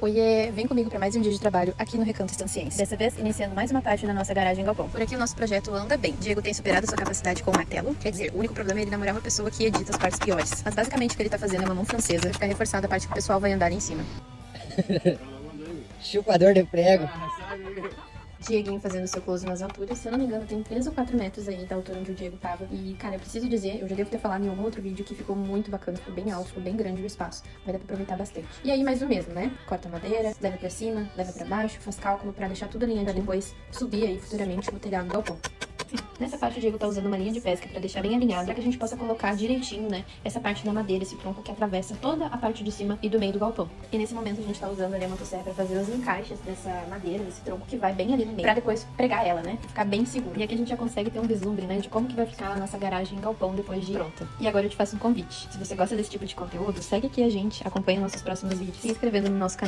Oiê, vem comigo para mais um dia de trabalho aqui no Recanto Estanciense. Dessa vez, iniciando mais uma parte da nossa garagem galpão. Por aqui o nosso projeto anda bem. Diego tem superado sua capacidade com o martelo. Quer dizer, o único problema é ele namorar uma pessoa que edita as partes piores. Mas basicamente o que ele tá fazendo é uma mão francesa, ficar reforçada a parte que o pessoal vai andar ali em cima. Chupador de prego. Dieguinho fazendo seu close nas alturas. Se eu não me engano, tem 3 ou 4 metros aí da altura onde o Diego tava. E, cara, eu preciso dizer, eu já devo ter falado em algum outro vídeo que ficou muito bacana, ficou bem alto, ficou bem grande o espaço. Vai dar pra aproveitar bastante. E aí, mais o mesmo, né? Corta madeira, leva pra cima, leva pra baixo, faz cálculo pra deixar tudo alinhado pra depois subir aí futuramente no telhado do galpão. Nessa parte o Diego tá usando uma linha de pesca pra deixar bem alinhado, pra que a gente possa colocar direitinho, né, essa parte da madeira, esse tronco que atravessa toda a parte de cima e do meio do galpão. E nesse momento a gente tá usando ali a motosserra pra fazer os encaixes dessa madeira, desse tronco que vai bem ali no meio, pra depois pregar ela, né, e ficar bem seguro. E aqui a gente já consegue ter um vislumbre, né, de como que vai ficar a nossa garagem galpão depois de pronta. E agora eu te faço um convite. Se você gosta desse tipo de conteúdo, segue aqui a gente, acompanha nossos próximos vídeos, se inscrevendo no nosso canal.